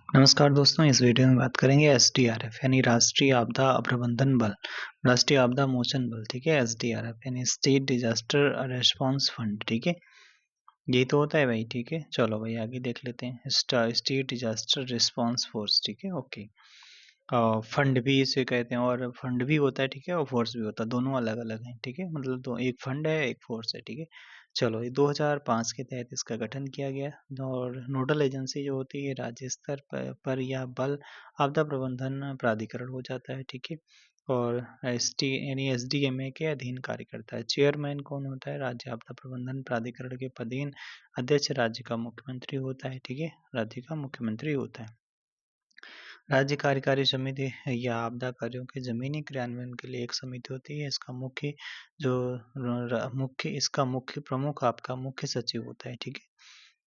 नमस्कार दोस्तों, इस वीडियो में बात करेंगे एसडीआरएफ यानी राष्ट्रीय आपदा प्रबंधन बल, राष्ट्रीय आपदा मोचन बल। ठीक है, एसडीआरएफ यानी स्टेट डिजास्टर रिस्पांस फंड। ठीक है, यही तो होता है भाई। ठीक है, चलो भाई आगे देख लेते हैं। State disaster response force. ठीक है, ओके। फंड भी इसे कहते हैं, और फंड भी होता है। ठीक है, और फोर्स भी होता है, दोनों अलग अलग हैं। ठीक है, मतलब दो, एक फंड है एक फोर्स है। ठीक है, चलो ये 2005 के तहत इसका गठन किया गया। और नोडल एजेंसी जो होती है राज्य स्तर पर या बल आपदा प्रबंधन प्राधिकरण हो जाता है। ठीक है, और एस टी यानी एसडीएमए के अधीन कार्य करता है। चेयरमैन कौन होता है? राज्य आपदा प्रबंधन प्राधिकरण के पदेन अध्यक्ष राज्य का मुख्यमंत्री होता है। ठीक है, राज्य का मुख्यमंत्री होता है। राज्य कार्यकारी समिति या आपदा कार्यों के जमीनी क्रियान्वयन के लिए एक समिति होती है। इसका मुख्य जो मुख्य इसका मुख्य प्रमुख आपका मुख्य सचिव होता है। ठीक है,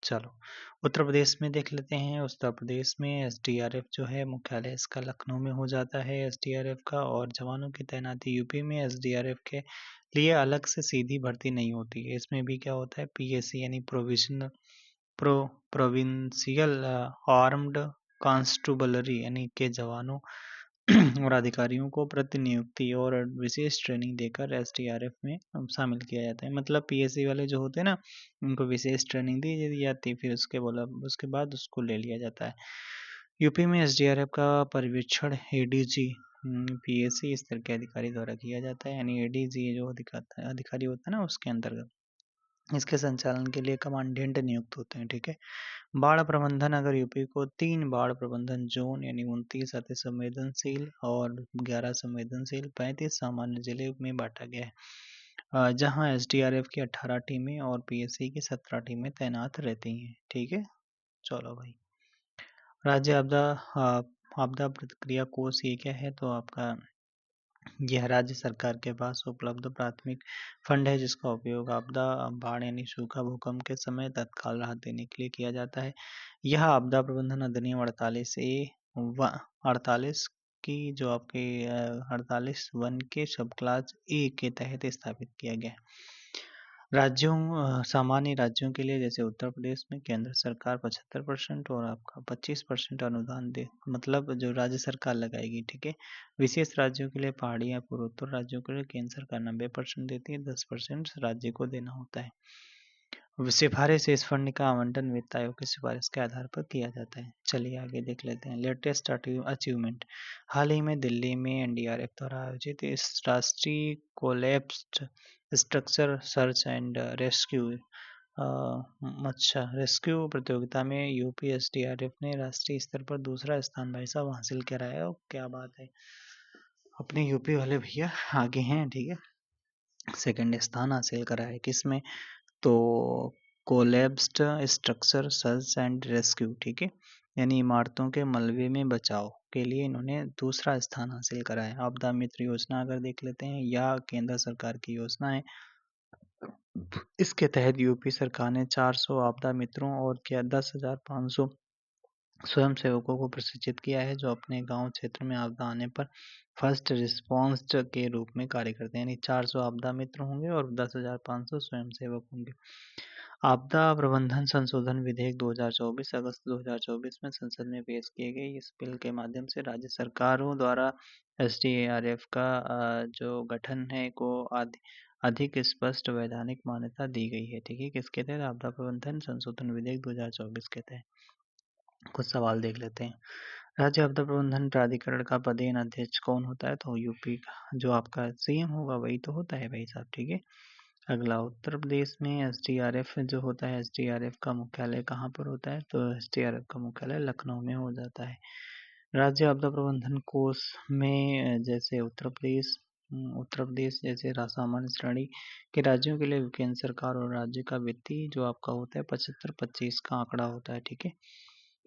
चलो उत्तर प्रदेश में देख लेते हैं। उत्तर प्रदेश में एसडीआरएफ जो है मुख्यालय इसका लखनऊ में हो जाता है एसडीआरएफ का। और जवानों की तैनाती यूपी में एसडीआरएफ के लिए अलग से सीधी भर्ती नहीं होती है। इसमें भी क्या होता है, पीएसी यानी प्रोविंशियल आर्म्ड कॉन्स्टेबलरी यानी के जवानों और अधिकारियों को प्रतिनियुक्ति और विशेष ट्रेनिंग देकर एसडीआरएफ में शामिल किया जाता है। मतलब पीएससी वाले जो होते हैं ना, उनको विशेष ट्रेनिंग दी जाती है, फिर उसके बाद उसको ले लिया जाता है। यूपी में एसडीआरएफ का पर्यवेक्षण एडीजी पीएससी स्तर के अधिकारी द्वारा किया जाता है। यानी एडीजी जो अधिकारी होता है ना, उसके अंतर्गत इसके संचालन के लिए कमांडेंट नियुक्त होते हैं। ठीक है, बाढ़ प्रबंधन, अगर यूपी को 3 बाढ़ प्रबंधन जोन यानी 29 अति संवेदनशील और 11 संवेदनशील 35 सामान्य जिले में बांटा गया है, जहां एसडीआरएफ की 18 टीमें और पीएससी की 17 टीमें तैनात रहती हैं। ठीक है, चलो भाई राज्य आपदा प्रतिक्रिया कोष ये क्या है? तो आपका यह राज्य सरकार के पास उपलब्ध प्राथमिक फंड है, जिसका उपयोग आपदा, बाढ़ यानी सूखा, भूकंप के समय तत्काल राहत देने के लिए किया जाता है। यह आपदा प्रबंधन अधिनियम 48 की जो आपके 48(1) के सब क्लास ए के तहत स्थापित किया गया है। सामान्य राज्यों के लिए जैसे उत्तर प्रदेश में केंद्र सरकार 75% और आपका 25% अनुदान दे, मतलब जो राज्य सरकार लगाएगी। ठीक है, विशेष राज्यों के लिए पहाड़ी या पूर्वोत्तर राज्यों के लिए केंद्र सरकार 90% देती है, 10% राज्य को देना होता है। सिफारिश इस फंड का आवंटन वित्त आयोग की सिफारिश के आधार पर किया जाता है। चलिए आगे देख लेते हैं। लेटेस्ट अचीवमेंट, हाल ही में दिल्ली में एनडीआरएफ द्वारा आयोजित इस राष्ट्रीय collapsed structure search and rescue rescue प्रतियोगिता में यूपी एसडीआरएफ ने राष्ट्रीय स्तर पर दूसरा स्थान भाई साहब हासिल करा है। और क्या बात है, अपने यूपी वाले भैया आगे हैं। ठीक है, सेकंड स्थान हासिल करा है किसमें? तो collapsed structure search and rescue. ठीक है, यानी इमारतों के मलबे में बचाव के लिए इन्होंने दूसरा स्थान हासिल करा है। आपदा मित्र योजना अगर देख लेते हैं, यह केंद्र सरकार की योजना है। इसके तहत यूपी सरकार ने 400 आपदा मित्रों और क्या 10,500 स्वयं सेवकों को प्रशिक्षित किया है, जो अपने गांव क्षेत्र में आपदा आने पर फर्स्ट रिस्पॉन्स के रूप में कार्य करते हैं। यानी 400 आपदा मित्र होंगे और 10,500 स्वयं सेवक होंगे। आपदा प्रबंधन संशोधन विधेयक 2024 अगस्त 2024 में संसद में पेश किए गए। इस बिल के माध्यम से राज्य सरकारों द्वारा एसडीआरएफ का जो गठन है को अधिक स्पष्ट वैधानिक मान्यता दी गई है। ठीक है, किसके तहत? आपदा प्रबंधन संशोधन विधेयक 2024 के तहत। कुछ सवाल देख लेते हैं। राज्य आपदा प्रबंधन प्राधिकरण का पदेन अध्यक्ष कौन होता है? तो यूपी का जो आपका सीएम होगा वही तो होता है भाई साहब। ठीक है, अगला उत्तर प्रदेश में एसडीआरएफ जो होता है, एसडीआरएफ का मुख्यालय कहाँ पर होता है? तो एसडीआरएफ का मुख्यालय लखनऊ में हो जाता है। राज्य आपदा प्रबंधन कोष में जैसे उत्तर प्रदेश जैसे सामान्य श्रेणी के राज्यों के लिए केंद्र सरकार और राज्य का वित्तीय जो आपका होता है 75-25 का आंकड़ा होता है। ठीक है,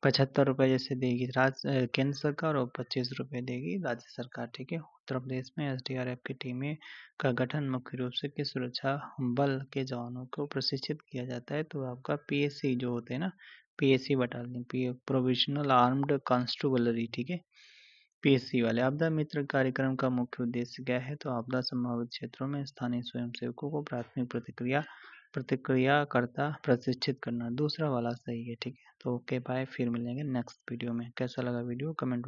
75 रुपये जैसे देगी केंद्र सरकार और 25 रुपये देगी राज्य सरकार। ठीक है, उत्तर प्रदेश में एसडीआरएफ की टीमें का गठन मुख्य रूप से किस सुरक्षा बल के जवानों को प्रशिक्षित किया जाता है? तो आपका पीएससी जो होते हैं ना, PSC battalion, provisional armed constabulary. ठीक है, पीएससी वाले। आपदा मित्र कार्यक्रम का मुख्य उद्देश्य क्या है? तो आपदा संभावित क्षेत्रों में स्थानीय स्वयंसेवकों को प्राथमिक प्रतिक्रिया प्रतिक्रिया करता प्रशिक्षित करना, दूसरा वाला सही है। ठीक है, तो ओके बाय, फिर मिलेंगे नेक्स्ट वीडियो में। कैसा लगा वीडियो कमेंट